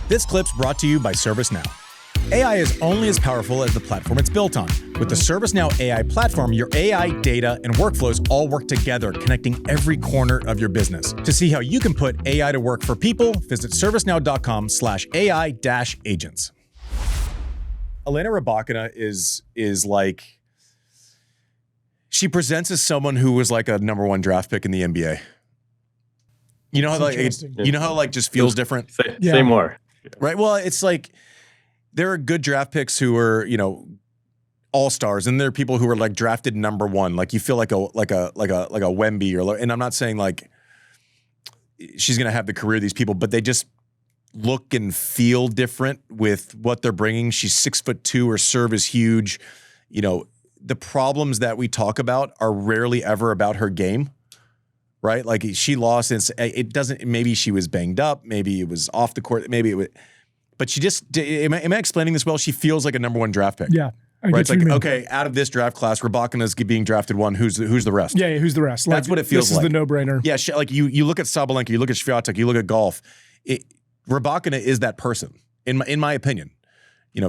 This clip's brought to you by ServiceNow. AI is only as powerful as the platform it's built on. With the ServiceNow AI platform, your AI, data, and workflows all work together, connecting every corner of your business. To see how you can put AI to work for people, visit servicenow.com/AI-agents. Elena Rybakina is like, she presents as someone who was like a number one draft pick in the NBA. You know how just feels different? Say more. Right? Well, it's like, there are good draft picks who are, all-stars, and there are people who are like drafted number one. Like you feel like a Wemby and I'm not saying like she's going to have the career of these people, but they just look and feel different with what they're bringing. She's 6'2", her serve is huge. The problems that we talk about are rarely ever about her game, right? Like she lost, and it doesn't, maybe she was banged up, maybe it was off the court, maybe it was, but she just, am I explaining this well? She feels like a number one draft pick. Yeah. Right? It's like, okay, out of this draft class, Rybakina's being drafted one. Who's the rest? Yeah, who's the rest? That's what it feels like. This is the no-brainer. Yeah, like you look at Sabalenka, you look at Swiatek, you look at Gauff. Rybakina is that person, in my opinion.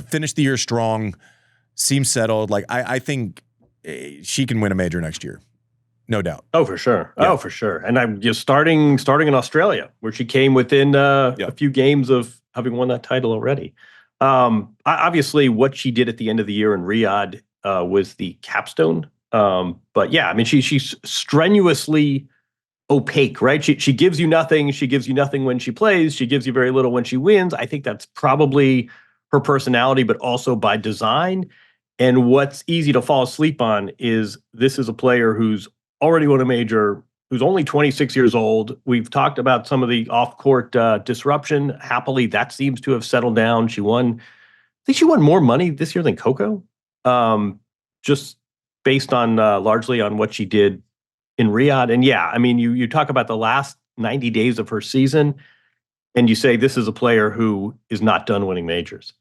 Finished the year strong, seems settled. Like I think she can win a major next year. No doubt. Oh, for sure. Yeah. Oh, for sure. And I'm just starting in Australia, where she came within a few games of having won that title already. Obviously, what she did at the end of the year in Riyadh was the capstone. But yeah, I mean, she's strenuously opaque, right? She gives you nothing. She gives you nothing when she plays. She gives you very little when she wins. I think that's probably her personality, but also by design. And what's easy to fall asleep on is this is a player who's already won a major, who's only 26 years old. We've talked about some of the off-court disruption. Happily, that seems to have settled down. I think she won more money this year than Coco, just based on largely on what she did in Riyadh. And yeah, I mean, you talk about the last 90 days of her season, and you say this is a player who is not done winning majors.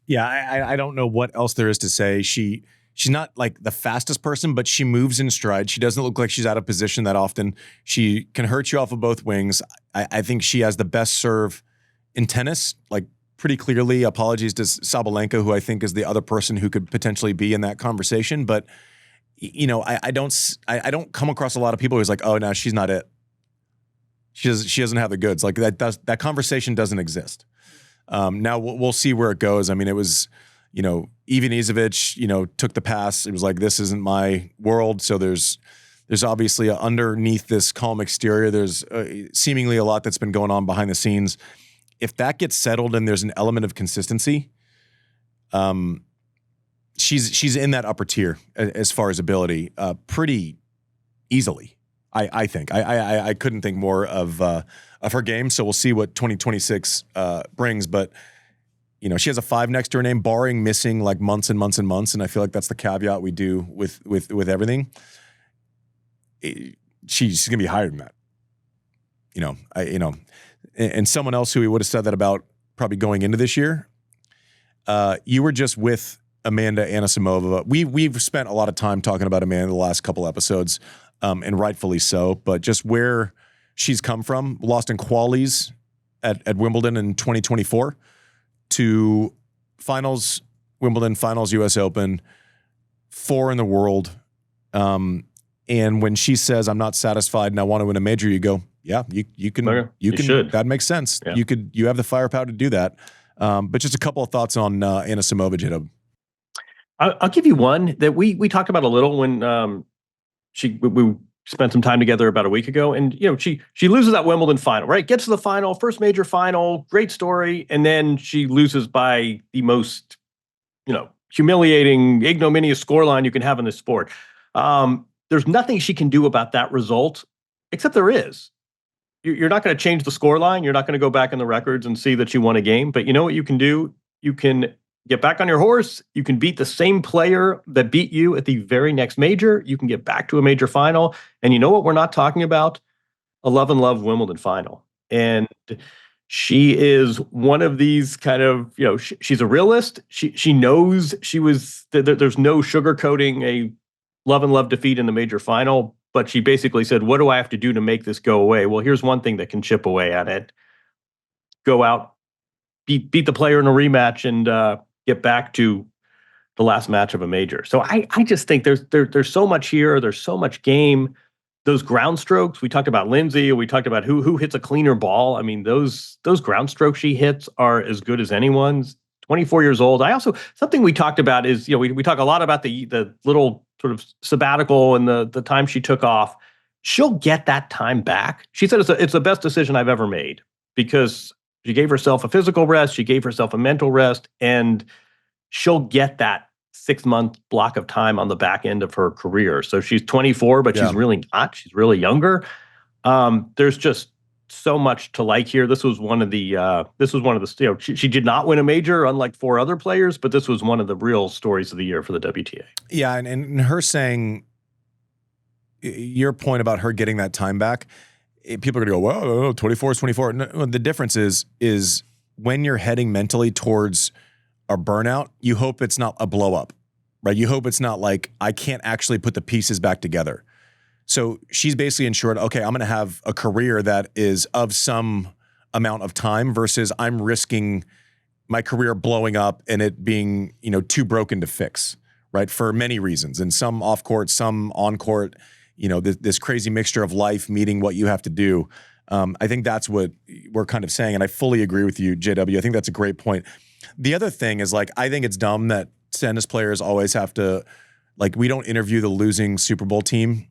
Yeah, I don't know what else there is to say. She's not like the fastest person, but she moves in stride. She doesn't look like she's out of position that often. She can hurt you off of both wings. I think she has the best serve in tennis, like pretty clearly. Apologies to Sabalenka, who I think is the other person who could potentially be in that conversation. But I don't come across a lot of people who's like, oh, no, she's not it. She doesn't have the goods. Like that conversation doesn't exist. Now we'll see where it goes. I mean, it was, Ivan Izovich, took the pass. It was like, this isn't my world. So there's obviously underneath this calm exterior, there's seemingly a lot that's been going on behind the scenes. If that gets settled and there's an element of consistency, she's in that upper tier as far as ability, pretty easily. I think I couldn't think more of her game. So we'll see what 2026 brings, but. She has a 5 next to her name, barring missing like months and months and months, and I feel like that's the caveat we do with everything. She's going to be higher than that. And someone else who we would have said that about probably going into this year. You were just with Amanda Anisimova. We've spent a lot of time talking about Amanda the last couple episodes, and rightfully so. But just where she's come from, lost in qualies at Wimbledon in 2024. To finals, Wimbledon, finals, U.S. Open, 4 in the world. And when she says, I'm not satisfied and I want to win a major, you go, yeah, you can, you should. That makes sense. Yeah. You have the firepower to do that. But just a couple of thoughts on Anisimova, J-Dub. I'll give you one that we talked about a little when we spent some time together about a week ago, and she loses that Wimbledon final, right? Gets to the final, first major final, great story, and then she loses by the most, humiliating, ignominious scoreline you can have in this sport. There's nothing she can do about that result, except there is. You're not going to change the scoreline. You're not going to go back in the records and see that you won a game. But you know what you can do? You can get back on your horse. You can beat the same player that beat you at the very next major. You can get back to a major final. And you know what we're not talking about? A love and love Wimbledon final. And she is one of these kind of, she's a realist. She knows there's no sugarcoating a love and love defeat in the major final. But she basically said, what do I have to do to make this go away? Well, here's one thing that can chip away at it. Go out, beat the player in a rematch and get back to the last match of a major. So I just think there's so much here. There's so much game. Those ground strokes, we talked about Lindsay, we talked about who hits a cleaner ball. I mean, those ground strokes she hits are as good as anyone's. 24 years old. Something we talked about is, we talk a lot about the little sort of sabbatical and the time she took off. She'll get that time back. She said it's the best decision I've ever made because she gave herself a physical rest, she gave herself a mental rest, and she'll get that 6-month block of time on the back end of her career. So she's 24, but she's really not. She's really younger. There's just so much to like here. This was one of the she did not win a major, unlike 4 other players, but this was one of the real stories of the year for the WTA. Yeah, and her saying, your point about her getting that time back, people are going to go, well, 24 is 24. No, the difference is when you're heading mentally towards a burnout, you hope it's not a blow up, right? You hope it's not like, I can't actually put the pieces back together. So she's basically ensured, okay, I'm going to have a career that is of some amount of time versus I'm risking my career blowing up and it being, too broken to fix, right? For many reasons, and some off court, some on court, this crazy mixture of life meeting what you have to do. I think that's what we're kind of saying. And I fully agree with you, JW. I think that's a great point. The other thing is, I think it's dumb that tennis players always have to, we don't interview the losing Super Bowl team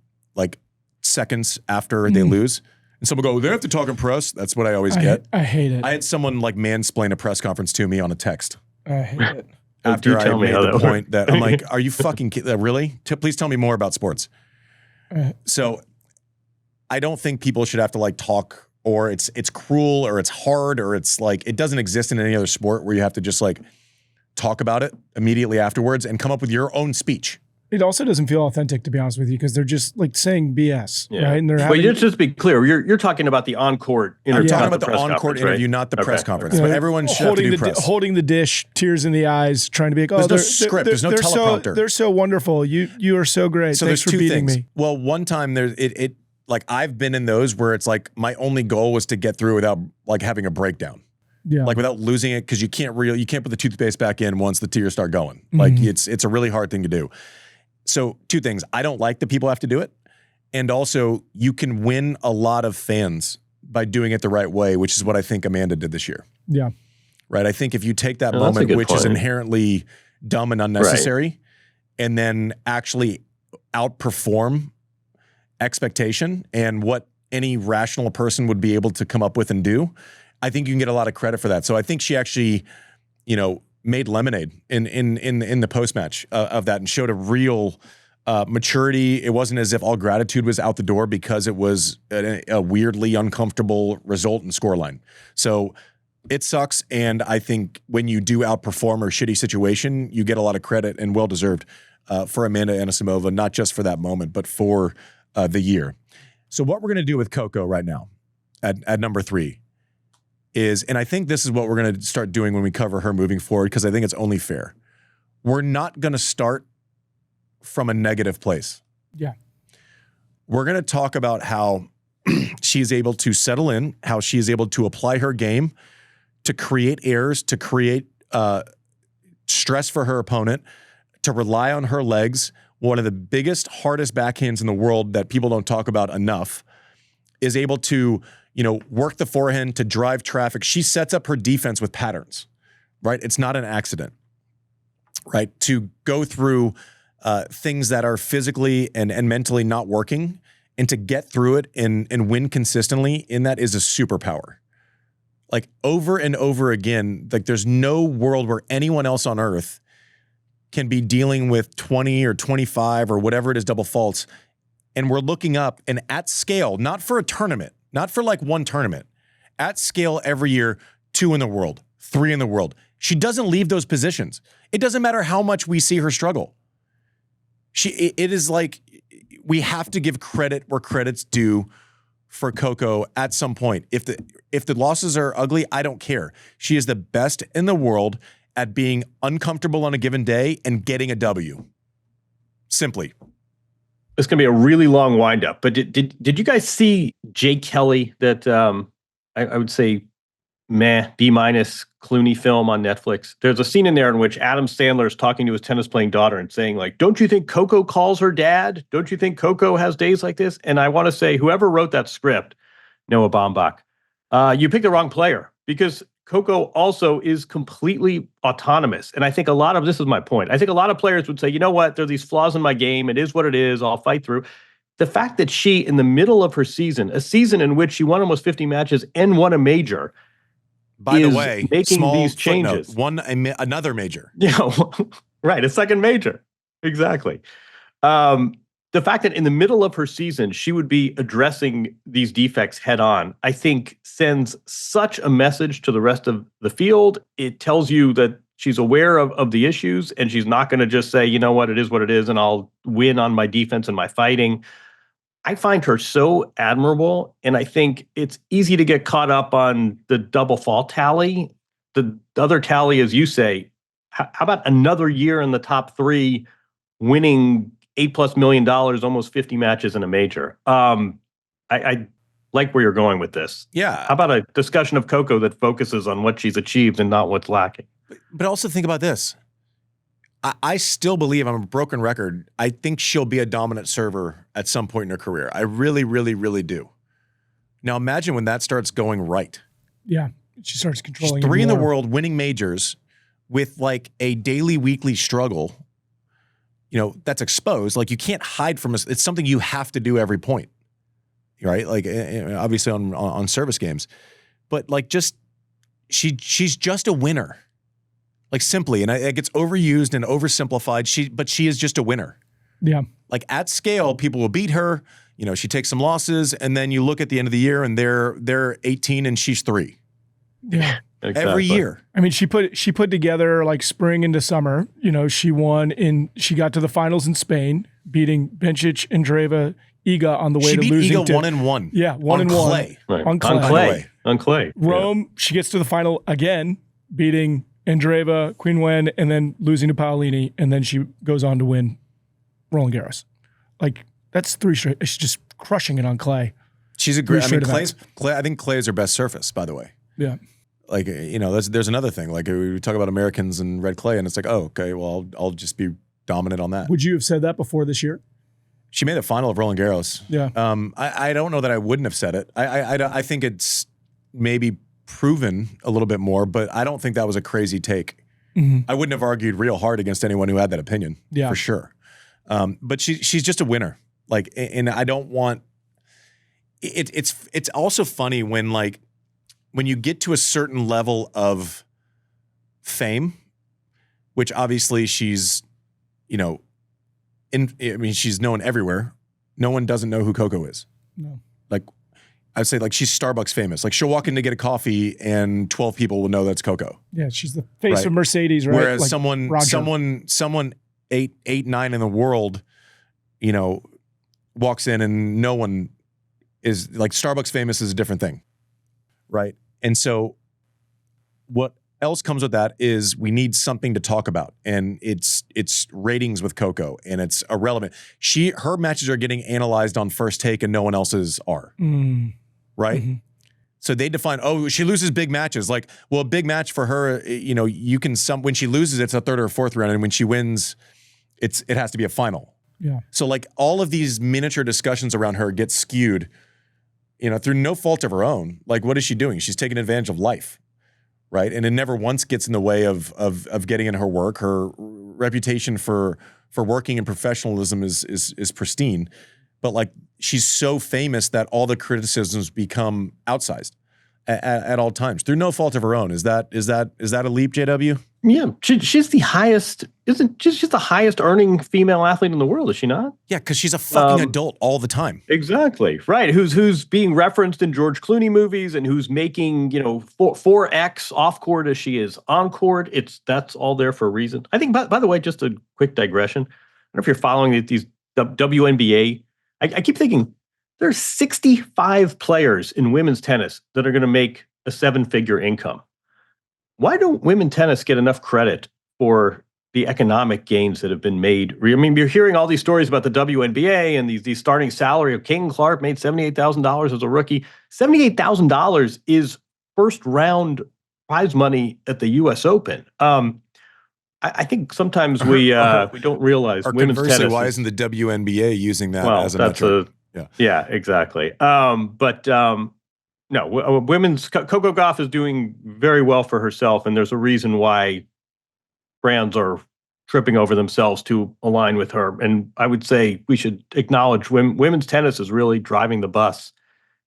seconds after they lose. And someone go, they have to talk in press. That's what I always get. I hate it. I had someone mansplain a press conference to me on a text. I hate it. After I made the point that I'm like, are you fucking kidding? Really? Please tell me more about sports. So I don't think people should have to talk, or it's cruel, or it's hard, or it's it doesn't exist in any other sport where you have to just talk about it immediately afterwards and come up with your own speech. It also doesn't feel authentic, to be honest with you, because they're just saying BS, right? And they're just be clear, you're talking about the on-court interview. I'm talking about the on-court interview, right? Not the press conference. But everyone should have to do press. Holding the dish, tears in the eyes, trying to be there's no script, there's no teleprompter. They're so wonderful. You are so great. So Thanks there's for two beating things. me. Well, one time I've been in those where it's my only goal was to get through without having a breakdown. Yeah. Without losing it, because you can't put the toothpaste back in once the tears start going. It's a really hard thing to do. So 2 things. I don't like that people have to do it. And also, you can win a lot of fans by doing it the right way, which is what I think Amanda did this year. Yeah. Right? I think if you take that moment, which is inherently dumb and unnecessary, and then actually outperform expectation and what any rational person would be able to come up with and do, I think you can get a lot of credit for that. So I think she actually, made lemonade in the post-match of that and showed a real maturity. It wasn't as if all gratitude was out the door because it was a weirdly uncomfortable result and scoreline. So it sucks, and I think when you do outperform a shitty situation, you get a lot of credit, and well-deserved for Amanda Anisimova, not just for that moment, but for the year. So what we're going to do with Coco right now at number 3 is, and I think this is what we're going to start doing when we cover her moving forward, because I think it's only fair. We're not going to start from a negative place. Yeah. We're going to talk about how she's able to settle in, how she is able to apply her game to create errors, to create stress for her opponent, to rely on her legs. One of the biggest, hardest backhands in the world that people don't talk about enough is able to work the forehand to drive traffic. She sets up her defense with patterns, right? It's not an accident, right? To go through things that are physically and mentally not working, and to get through it and win consistently in that is a superpower. Over and over again, there's no world where anyone else on earth can be dealing with 20 or 25 or whatever it is double faults. And we're looking up, and at scale, not for a tournament, not for one tournament, at scale every year, 2 in the world, 3 in the world. She doesn't leave those positions. It doesn't matter how much we see her struggle. It is we have to give credit where credit's due for Coco at some point. If the losses are ugly, I don't care. She is the best in the world at being uncomfortable on a given day and getting a W. Simply. It's going to be a really long windup. But did you guys see Jay Kelly? That I would say B- Clooney film on Netflix. There's a scene in there in which Adam Sandler is talking to his tennis playing daughter and saying, like, don't you think Coco calls her dad? Don't you think Coco has days like this? And I want to say, whoever wrote that script, Noah Baumbach, you picked the wrong player, because Coco also is completely autonomous. And I think this is my point. I think a lot of players would say, you know what? There are these flaws in my game. It is what it is. I'll fight through. The fact that she, in the middle of her season, a season in which she won almost 50 matches and won a major, by the way, making these changes. Won another major. Yeah, right. A second major. Exactly. The fact that in the middle of her season, she would be addressing these defects head on, I think sends such a message to the rest of the field. It tells you that she's aware of the issues, and she's not going to just say, you know what, it is what it is, and I'll win on my defense and my fighting. I find her so admirable, and I think it's easy to get caught up on the double fault tally. The other tally, as you say, how about another year in the top three, winning $8+ million, almost 50 matches in a major? I like where you're going with this. Yeah. How about a discussion of Coco that focuses on what she's achieved and not what's lacking? But also think about this. I still believe, I'm a broken record, I think she'll be a dominant server at some point in her career. I really, really, really do. Now imagine when that starts going right. Yeah, she starts controlling. She's 3 in the world, winning majors with like a daily, weekly struggle. You know, that's exposed. Like, you can't hide from us. It's something you have to do every point, right? Like, obviously on service games, but like, just she's just a winner. Like, simply, and it gets overused and oversimplified. But she is just a winner. Yeah. Like, at scale, people will beat her. You know, she takes some losses, and then you look at the end of the year, and they're 18 and she's 3. Yeah. Exactly. Every year. I mean, she put together like spring into summer. You know, she got to the finals in Spain, beating Bencic, Andreeva, Iga on the way to losing. She beat Iga 1-1. Yeah, 1-1 clay. Right. On clay. On clay. Rome, she gets to the final again, beating Andreeva, Queen Wen, and then losing to Paolini, and then she goes on to win Roland Garros. Like, that's 3 straight. She's just crushing it on clay. She's a great. I mean, I think clay is her best surface, by the way. Yeah. Like, you know, there's another thing. Like, we talk about Americans and red clay, and it's like, oh, okay, well, I'll just be dominant on that. Would you have said that before this year? She made the final of Roland Garros. Yeah. I don't know that I wouldn't have said it. I think it's maybe proven a little bit more, but I don't think that was a crazy take. Mm-hmm. I wouldn't have argued real hard against anyone who had that opinion. Yeah. For sure. But she's just a winner. Like, and I don't want. It's also funny when you get to a certain level of fame, which obviously she's, you know, she's known everywhere. No one doesn't know who Coco is. No. Like, I'd say, like, she's Starbucks famous. Like, she'll walk in to get a coffee and 12 people will know that's Coco. Yeah, she's the face of Mercedes, right? Whereas like someone 8, 9 in the world, you know, walks in and no one is like, Starbucks famous is a different thing. Right. And so what else comes with that is we need something to talk about, and it's ratings with Coco, and it's irrelevant. Her matches are getting analyzed on First Take and no one else's are. Right. Mm-hmm. So they define, oh, she loses big matches. Like, well, a big match for her, you know, when she loses, it's a 3rd or 4th round, and when she wins, it has to be a final. Yeah. So like, all of these miniature discussions around her get skewed, you know, through no fault of her own. Like, what is she doing? She's taking advantage of life, right? And it never once gets in the way of getting in her work. Her reputation for working and professionalism is pristine, but like, she's so famous that all the criticisms become outsized at all times through no fault of her own. Is that a leap, JW? Yeah, she's the highest. She's the highest earning female athlete in the world, is she not? Yeah, because she's a fucking adult all the time. Exactly, right. Who's being referenced in George Clooney movies, and who's making, you know, 4x off court as she is on court. That's all there for a reason. I think. By the way, just a quick digression. I don't know if you're following these WNBA. I keep thinking there's 65 players in women's tennis that are going to make a 7-figure income. Why don't women tennis get enough credit for the economic gains that have been made? I mean, you're hearing all these stories about the WNBA and these starting salary of King Clark made $78,000 as a rookie. $78,000 is first round prize money at the U.S. Open. I think sometimes we don't realize or women's conversely, tennis. Why isn't the WNBA using that as a metric? Yeah, exactly. No, women's Coco Gauff is doing very well for herself, and there's a reason why brands are tripping over themselves to align with her. And I would say we should acknowledge women's tennis is really driving the bus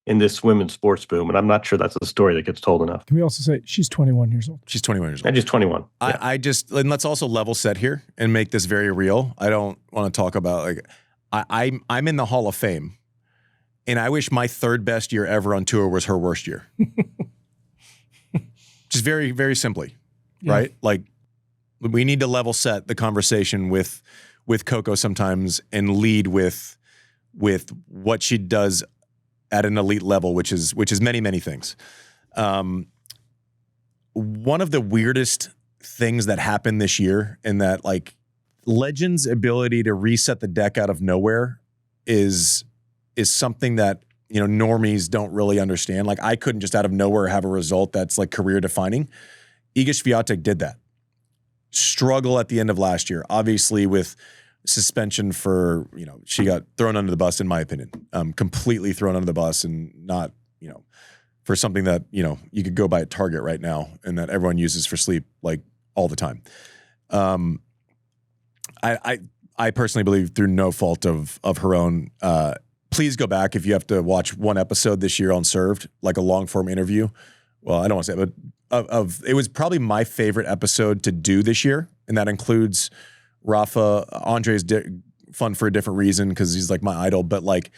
in this women's sports boom, and I'm not sure that's a story that gets told enough. Can we also say she's 21 years old? She's 21 years old. And just 21. Yeah. And let's also level set here and make this very real. I don't want to talk about like I'm in the Hall of Fame, and I wish my third best year ever on tour was her worst year. Just very, very simply, right? Like we need to level set the conversation with Coco sometimes and lead with what she does at an elite level, which is many, many things. One of the weirdest things that happened this year, in that like Legend's ability to reset the deck out of nowhere is something that, you know, normies don't really understand. Like I couldn't just out of nowhere have a result that's like career defining. Iga Świątek did that. Struggle at the end of last year, obviously with suspension for, you know, she got thrown under the bus, in my opinion, completely thrown under the bus, and not, you know, for something that, you know, you could go buy at Target right now and that everyone uses for sleep like all the time. I personally believe through no fault of her own. Please go back if you have to watch one episode this year on Served, like a long form interview. Well, I don't want to say it, but it was probably my favorite episode to do this year, and that includes Rafa. Andre's fun for a different reason because he's like my idol, but like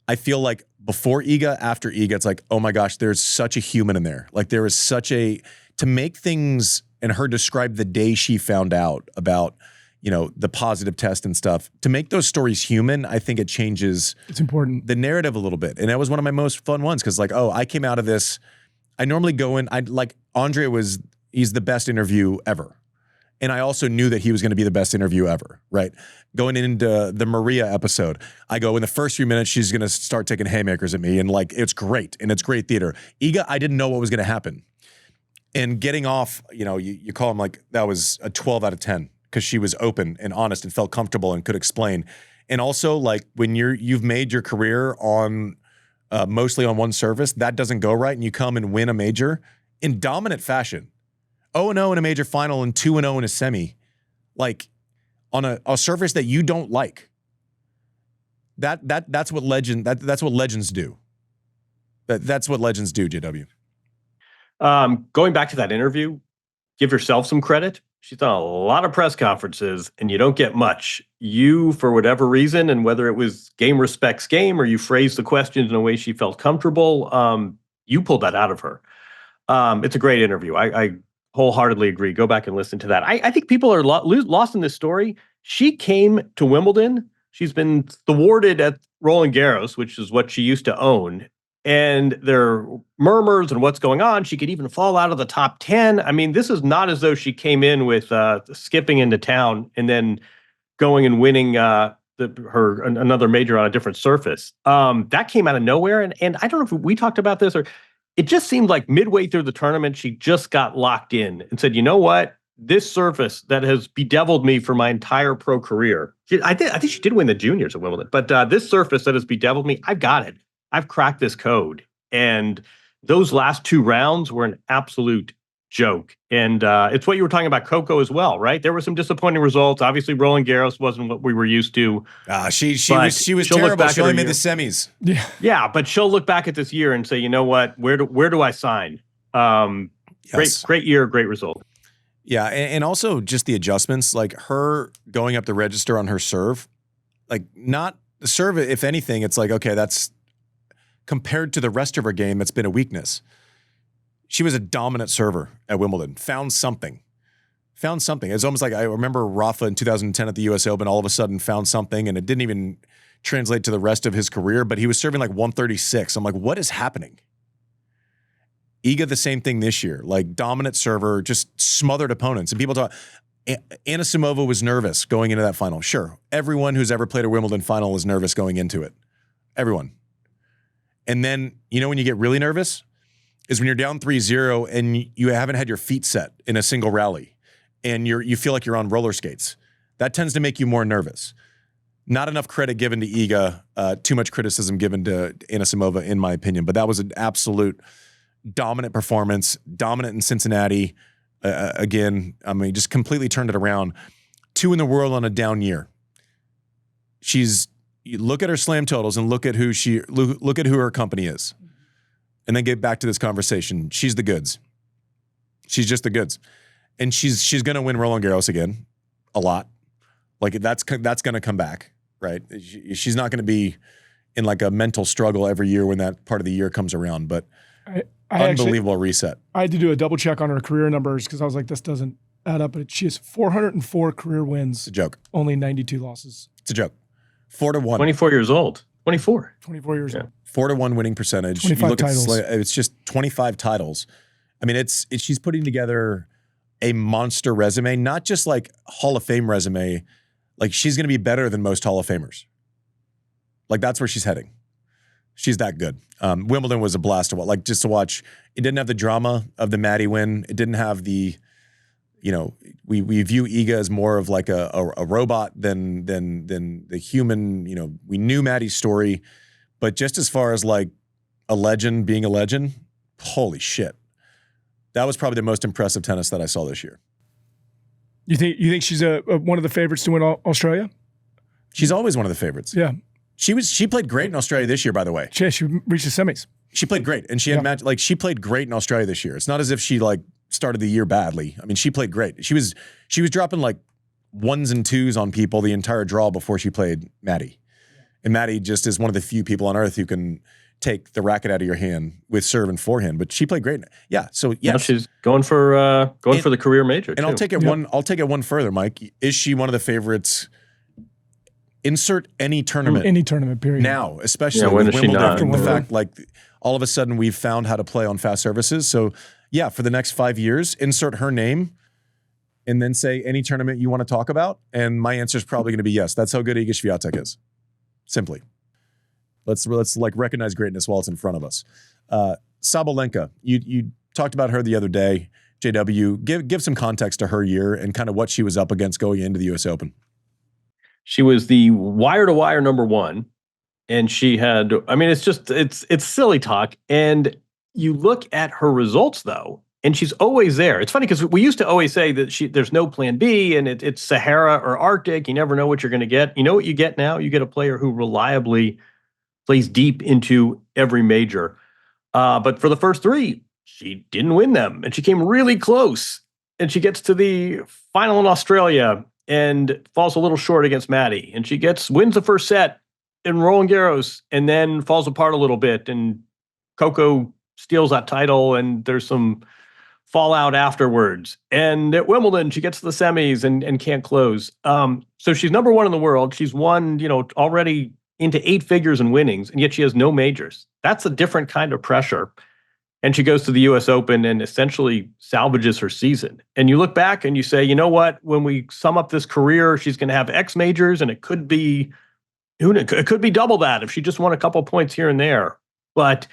I feel like before Iga, after Iga, it's like, oh my gosh, there's such a human in there. Like there is such to make things, and her describe the day she found out about, you know, the positive test and stuff, to make those stories human. I think it changes. It's important. The narrative a little bit. And that was one of my most fun ones. Cause like, oh, I came out of this. I normally go in, he's the best interview ever. And I also knew that he was going to be the best interview ever, right? Going into the Maria episode, I go, in the first few minutes, she's going to start taking haymakers at me. And like, it's great. And it's great theater. Iga, I didn't know what was going to happen. And getting off, you know, you call him like, that was a 12 out of 10 because she was open and honest and felt comfortable and could explain. And also like when you've made your career on mostly on one surface, that doesn't go right. And you come and win a major in dominant fashion. 0-0 in a major final and 2-0 in a semi, like on a surface that you don't like. That's what legends do. That's what legends do, JW. Going back to that interview, give yourself some credit. She's done a lot of press conferences, and you don't get much. You, for whatever reason, and whether it was game respects game or you phrased the questions in a way she felt comfortable, you pulled that out of her. It's a great interview. I wholeheartedly agree. Go back and listen to that. I think people are lost in this story. She came to Wimbledon. She's been thwarted at Roland Garros, which is what she used to own. And there are murmurs and what's going on. She could even fall out of the top 10. I mean, this is not as though she came in with skipping into town and then going and winning another major on a different surface. That came out of nowhere. And I don't know if we talked about this, or it just seemed like midway through the tournament, she just got locked in and said, you know what? This surface that has bedeviled me for my entire pro career. I think she did win the juniors at Wimbledon, but this surface that has bedeviled me, I've got it. I've cracked this code. And those last two rounds were an absolute joke. And it's what you were talking about Coco as well, right? There were some disappointing results. Obviously, Roland Garros wasn't what we were used to. She was terrible. She only made the semis. Yeah, but she'll look back at this year and say, you know what? Where do I sign? Yes. Great year, great result. Yeah, and also just the adjustments, like her going up the register on her serve, like not the serve. If anything, it's like, okay, that's compared to the rest of her game, that's been a weakness. She was a dominant server at Wimbledon. Found something. It's almost like I remember Rafa in 2010 at the US Open all of a sudden found something, and it didn't even translate to the rest of his career, but he was serving like 136. I'm like, what is happening? Iga, the same thing this year. Like dominant server, just smothered opponents. And people talk, Anisimova was nervous going into that final. Sure, everyone who's ever played a Wimbledon final is nervous going into it. Everyone. And then, you know when you get really nervous? is when you're down 3-0 and you haven't had your feet set in a single rally and you feel like you're on roller skates. That tends to make you more nervous. Not enough credit given to Iga, too much criticism given to Anisimova, in my opinion. But that was an absolute dominant performance, dominant in Cincinnati. Again, I mean, just completely turned it around. 2 in the world on a down year. You look at her slam totals and look at who her company is. And then get back to this conversation. She's the goods. She's just the goods. And she's going to win Roland Garros again a lot. Like that's going to come back, right? She's not going to be in like a mental struggle every year when that part of the year comes around, but unbelievable actually, reset. I had to do a double check on her career numbers because I was like, this doesn't add up. But she has 404 career wins. It's a joke. Only 92 losses. It's a joke. 4-1. 24 years old. 24 years old. 4-1 winning percentage. 25 titles. It's just 25 titles. I mean, she's putting together a monster resume, not just like Hall of Fame resume. Like she's going to be better than most Hall of Famers. Like that's where she's heading. She's that good. Wimbledon was a blast to watch. Like just to watch. It didn't have the drama of the Maddie win. It didn't have the, we view Iga as more of like a robot than the human. We knew Maddie's story, but just as far as like a legend being a legend, holy shit, that was probably the most impressive tennis that I saw this year. You think she's one of the favorites to win Australia? She's always one of the favorites. Yeah. She played great in Australia this year, by the way. She reached the semis. She played great, and she had she played great in Australia this year. It's not as if she like started the year badly. I mean, she played great. She was dropping like 1s and 2s on people the entire draw before she played Maddie. And Maddie just is one of the few people on earth who can take the racket out of your hand with serve and forehand. But she played great. Yeah. So yes. Now she's going for the career major. And too. I'll take it one further, Mike. Is she one of the favorites? Insert any tournament. Any tournament, period. Now, especially with Wimbledon, the fact like all of a sudden we've found how to play on fast surfaces. So yeah, for the next 5 years, insert her name and then say any tournament you want to talk about. And my answer is probably going to be yes. That's how good Iga Świątek is. Simply. Let's like recognize greatness while it's in front of us. Sabalenka, you talked about her the other day. JW, give some context to her year and kind of what she was up against going into the US Open. She was the wire-to-wire number 1, and she had, I mean, it's silly talk. And you look at her results, though, and she's always there. It's funny because we used to always say that there's no plan B, and it's Sahara or Arctic. You never know what you're going to get. You know what you get now? You get a player who reliably plays deep into every major. But for the first 3, she didn't win them, and she came really close. And she gets to the final in Australia and falls a little short against Maddie. And she wins the first set in Roland Garros and then falls apart a little bit. And Coco steals that title, and there's some fallout afterwards. And at Wimbledon, she gets to the semis and can't close. So she's number 1 in the world. She's won, already into 8 figures in winnings, and yet she has no majors. That's a different kind of pressure. And she goes to the US Open and essentially salvages her season. And you look back and you say, you know what? When we sum up this career, she's going to have X majors, and it could be double that if she just won a couple points here and there. But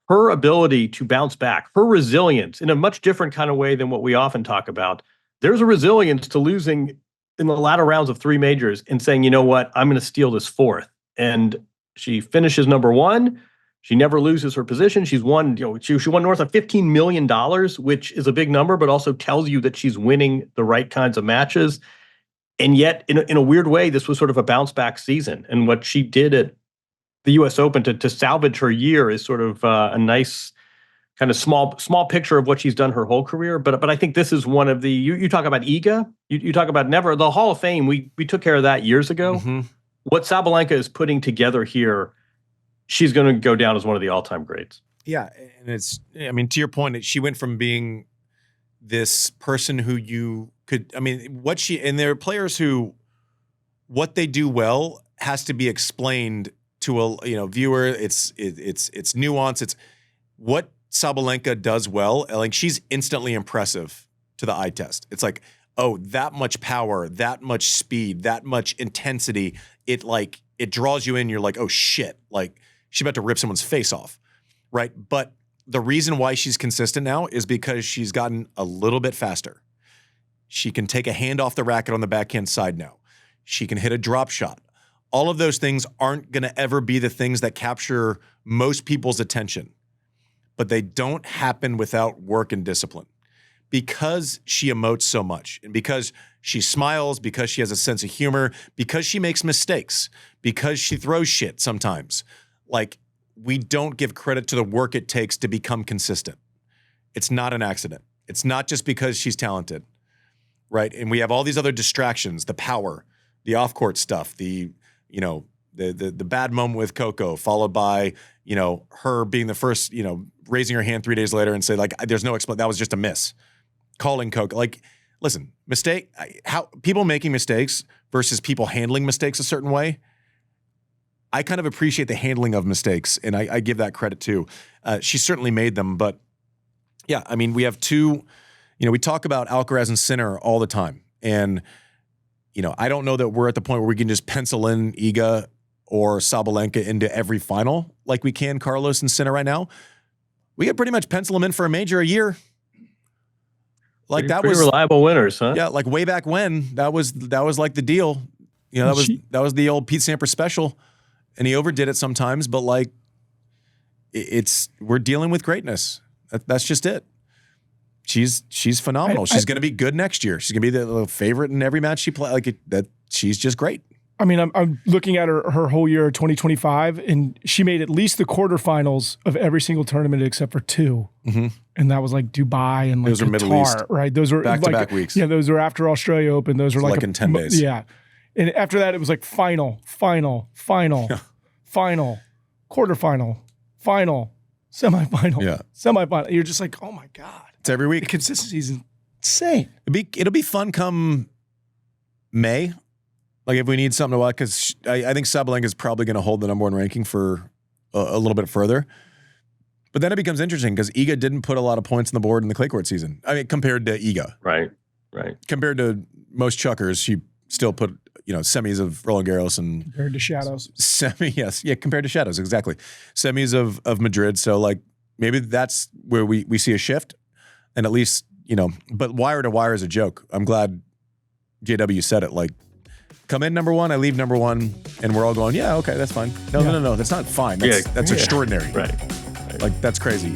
her ability to bounce back, her resilience in a much different kind of way than what we often talk about. There's a resilience to losing in the latter rounds of 3 majors and saying, you know what? I'm going to steal this 4th. And she finishes number 1. She never loses her position. She's won, she won north of $15 million, which is a big number, but also tells you that she's winning the right kinds of matches. And yet, in a weird way, this was sort of a bounce back season. And what she did at the US Open to salvage her year is sort of a nice kind of small picture of what she's done her whole career. But I think this is one of the, you talk about Iga, you talk about the Hall of Fame. We took care of that years ago. Mm-hmm. What Sabalenka is putting together here, she's going to go down as one of the all-time greats. Yeah, and to your point, she went from being this person who you could, and there are players who, what they do well has to be explained to a viewer. It's nuance. It's what Sabalenka does well. Like she's instantly impressive to the eye test. It's like, oh, that much power, that much speed, that much intensity. It draws you in. You're like, oh shit, like she's about to rip someone's face off, right? But the reason why she's consistent now is because she's gotten a little bit faster. She can take a hand off the racket on the backhand side now. She can hit a drop shot. All of those things aren't going to ever be the things that capture most people's attention, but they don't happen without work and discipline. Because she emotes so much, and because she smiles, because she has a sense of humor, because she makes mistakes, because she throws shit sometimes. Like, we don't give credit to the work it takes to become consistent. It's not an accident. It's not just because she's talented, right? And we have all these other distractions, the power, the off-court stuff, the bad moment with Coco, followed by, her being the first, raising her hand 3 days later and say, like, there's no explanation, that was just a miss. Calling Coco, like, listen, how people making mistakes versus people handling mistakes a certain way. I kind of appreciate the handling of mistakes, and I give that credit too. She certainly made them, but yeah, I mean, we have two, we talk about Alcaraz and Sinner all the time, and I don't know that we're at the point where we can just pencil in Iga or Sabalenka into every final like we can Carlos and Sinner right now. We could pretty much pencil them in for a major a year. Like pretty reliable winners, huh? Yeah, like way back when, that was like the deal. That was the old Pete Sampras special, and he overdid it sometimes. But like, we're dealing with greatness. That's just it. She's phenomenal. She's going to be good next year. She's going to be the favorite in every match she plays. She's just great. I mean, I'm looking at her whole year, 2025, and she made at least the quarterfinals of every single tournament except for two. Mm-hmm. And that was like Dubai and like those are Middle East, right? Those were back-to-back weeks. Yeah, those were after Australia Open. Those were like in 10 days. Yeah. And after that, it was like final, quarterfinal, final, semifinal. You're just like, oh my God. It's every week. The consistency is insane. It'll be fun come May. Like if we need something to watch, because I think Sabalenka is probably going to hold the number one ranking for a little bit further. But then it becomes interesting because Iga didn't put a lot of points on the board in the clay court season. I mean, compared to Iga. Right. Compared to most chuckers, she still put, semis of Roland Garros and compared to shadows. Compared to shadows, exactly. Semis of Madrid. So like maybe that's where we see a shift. And at least, but wire to wire is a joke. I'm glad JW said it. Like, come in number one, I leave number one, and we're all going, yeah, okay, that's fine. No, that's not fine. That's extraordinary. Right. Like, that's crazy.